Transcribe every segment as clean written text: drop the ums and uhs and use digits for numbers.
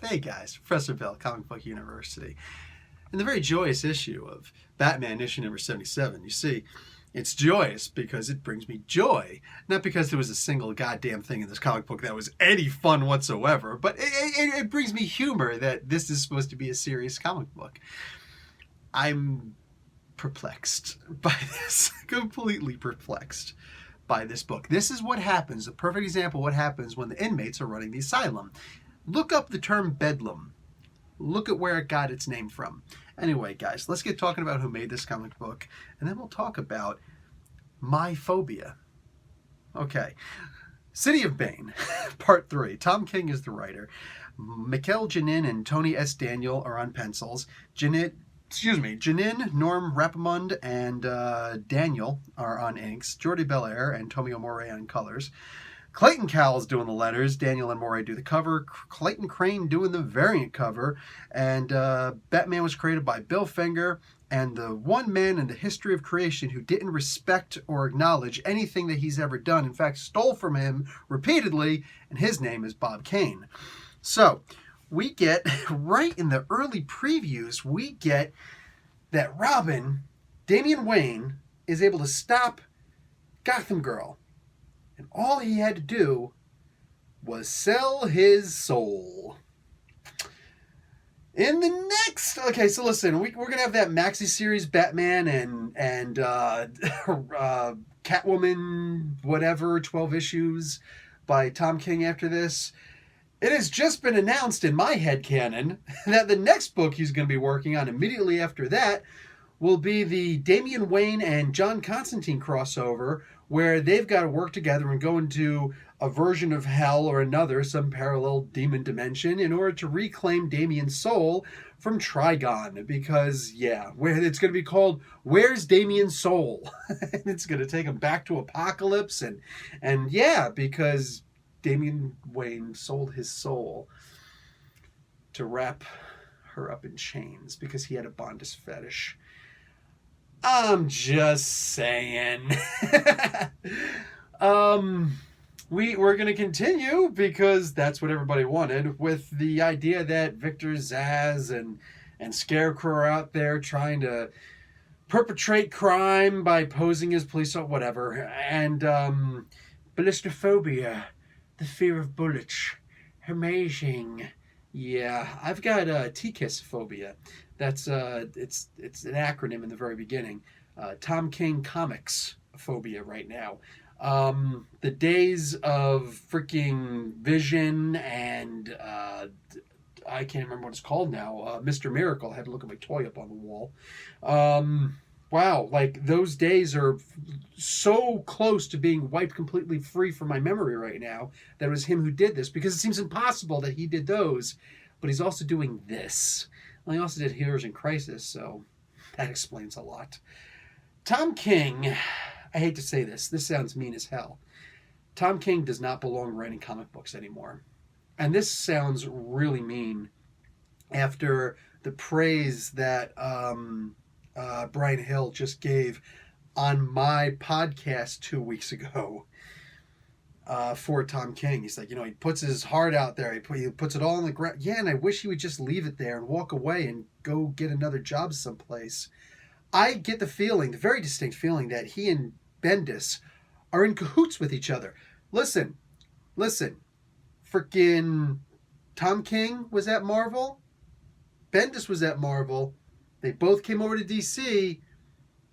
Hey guys, Professor Bill, Comic Book University. In the very joyous issue of Batman issue number 77, you see, it's joyous because it brings me joy. Not because there was a single goddamn thing in this comic book that was any fun whatsoever, but it brings me humor that this is supposed to be a serious comic book. I'm perplexed by this, completely perplexed by this book. This is what happens, a perfect example of what happens when the inmates are running the asylum. Look up the term bedlam. Look at where it got its name from. Anyway, guys, let's get talking about who made this comic book, and then we'll talk about my phobia. Okay. City of Bane, Part 3. Tom King is the writer. Mikel Janin and Tony S. Daniel are on pencils. Janin, Norm Rapamund, and Daniel are on inks. Jordi Belair and Tomio Morey on colors. Clayton Cowles doing the letters, Daniel and Morey do the cover, Clayton Crane doing the variant cover, and Batman was created by Bill Finger, and the one man in the history of creation who didn't respect or acknowledge anything that he's ever done, in fact stole from him repeatedly, and his name is Bob Kane. So, we get, right in the early previews, we get that Robin, Damian Wayne, is able to stop Gotham Girl. And all he had to do was sell his soul. In the next... Okay, so listen, we're going to have that maxi series Batman and Catwoman, whatever, 12 issues by Tom King after this. It has just been announced in my headcanon that the next book he's going to be working on immediately after that will be the Damian Wayne and John Constantine crossover, where they've got to work together and go into a version of hell or another, some parallel demon dimension, in order to reclaim Damian's soul from Trigon. Because, yeah, it's going to be called Where's Damian's Soul? And it's going to take him back to Apocalypse. And yeah, because Damian Wayne sold his soul to wrap her up in chains because he had a Bondage fetish. I'm just saying. We're going to continue because that's what everybody wanted, with the idea that Victor Zsasz and Scarecrow are out there trying to perpetrate crime by posing as police or whatever. And ballistophobia, the fear of bullets. Amazing. Yeah, I've got TKIS phobia. That's it's an acronym in the very beginning. Tom King Comics phobia right now. The days of freaking Vision and I can't remember what it's called now. Mr. Miracle. I had to look at my toy up on the wall. Wow, like those days are so close to being wiped completely free from my memory right now that it was him who did this, because it seems impossible that he did those, but he's also doing this. Well, he also did Heroes in Crisis, so that explains a lot. Tom King, I hate to say this sounds mean as hell. Tom King does not belong writing comic books anymore. And this sounds really mean after the praise that Brian Hill just gave on my podcast 2 weeks ago for Tom King. He's like, he puts his heart out there. He puts it all on the ground. Yeah, and I wish he would just leave it there and walk away and go get another job someplace. I get the feeling, the very distinct feeling, that he and Bendis are in cahoots with each other. Listen. Freaking Tom King was at Marvel. Bendis was at Marvel. They both came over to DC.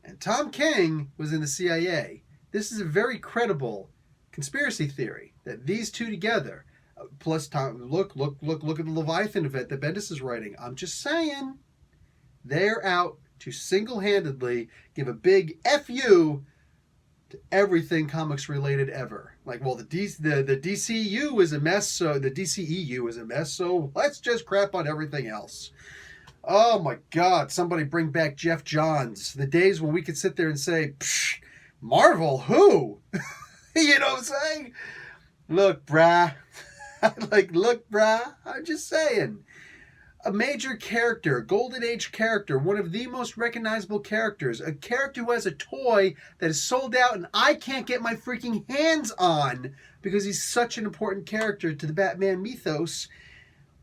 And Tom King was in the CIA. This is a very credible conspiracy theory that these two together, plus Tom, look at the Leviathan event that Bendis is writing. I'm just saying, they're out to single-handedly give a big F-U to everything comics related ever. Like, well, the DCU is a mess, so the DCEU is a mess, so let's just crap on everything else. Oh my God, somebody bring back Jeff Johns. The days when we could sit there and say, psh, Marvel, who? You know what I'm saying? Look, brah. I'm just saying. A major character, Golden Age character, one of the most recognizable characters, a character who has a toy that is sold out and I can't get my freaking hands on because he's such an important character to the Batman mythos.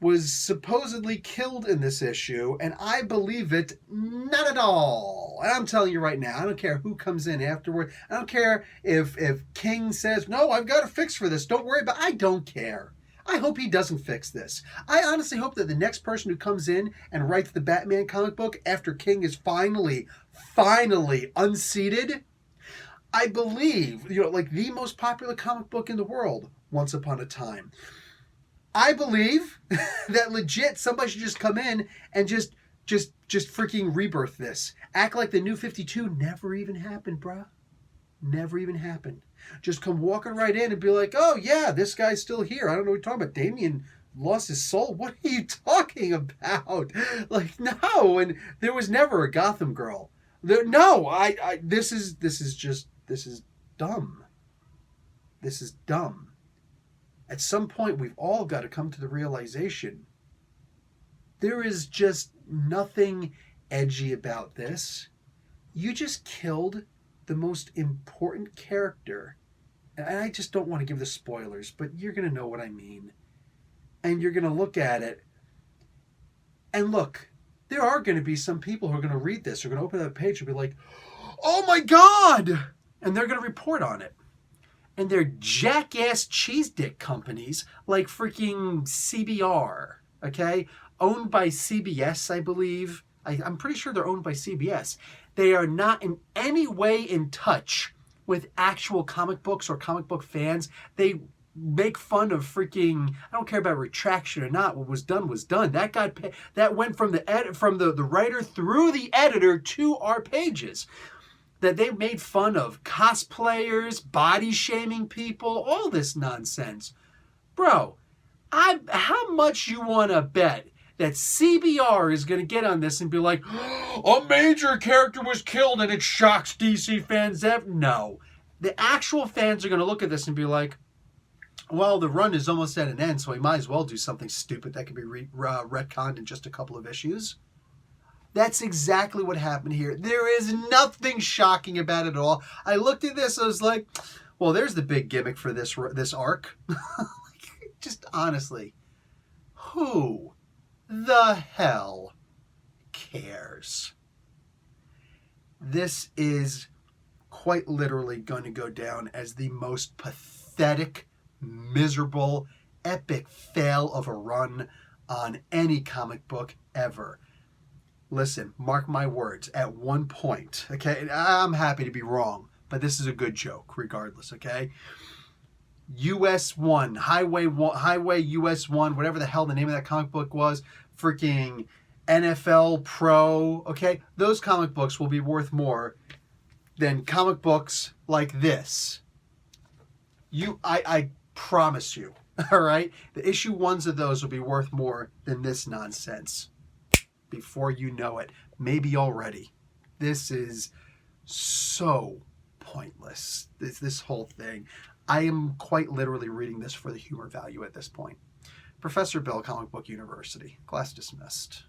was supposedly killed in this issue, and I believe it not at all. And I'm telling you right now, I don't care who comes in afterward. I don't care if King says, no, I've got a fix for this. Don't worry about it. I don't care. I hope he doesn't fix this. I honestly hope that the next person who comes in and writes the Batman comic book after King is finally unseated, I believe, like the most popular comic book in the world, Once Upon a Time. I believe that legit somebody should just come in and just freaking rebirth this. Act like the New 52 never even happened, bruh. Never even happened. Just come walking right in and be like, oh yeah, this guy's still here. I don't know what you're talking about. Damien lost his soul. What are you talking about? Like, no, and there was never a Gotham Girl. This is dumb. This is dumb. At some point, we've all got to come to the realization there is just nothing edgy about this. You just killed the most important character. And I just don't want to give the spoilers, but you're going to know what I mean. And you're going to look at it. And look, there are going to be some people who are going to read this, are going to open that page and be like, oh my God! And they're going to report on it. And they're jackass cheese dick companies like freaking CBR, okay? Owned by CBS, I believe. I'm pretty sure they're owned by CBS. They are not in any way in touch with actual comic books or comic book fans. They make fun of freaking, I don't care about retraction or not. What was done was done. That went from the writer through the editor to our pages. That they made fun of cosplayers, body shaming people, all this nonsense. Bro, how much you want to bet that CBR is going to get on this and be like, a major character was killed and it shocks DC fans? No. The actual fans are going to look at this and be like, well, the run is almost at an end, so we might as well do something stupid that could be retconned in just a couple of issues. That's exactly what happened here. There is nothing shocking about it at all. I looked at this, I was like, well, there's the big gimmick for this arc. Just honestly, who the hell cares? This is quite literally going to go down as the most pathetic, miserable, epic fail of a run on any comic book ever. Listen, mark my words, at one point, okay, I'm happy to be wrong, but this is a good joke regardless, okay? US 1, Highway US 1, whatever the hell the name of that comic book was, freaking NFL Pro, okay? Those comic books will be worth more than comic books like this. I promise you, all right? The issue ones of those will be worth more than this nonsense. Before you know it, maybe already. This is so pointless. This whole thing. I am quite literally reading this for the humor value at this point. Professor Bill, Comic Book University. Class dismissed.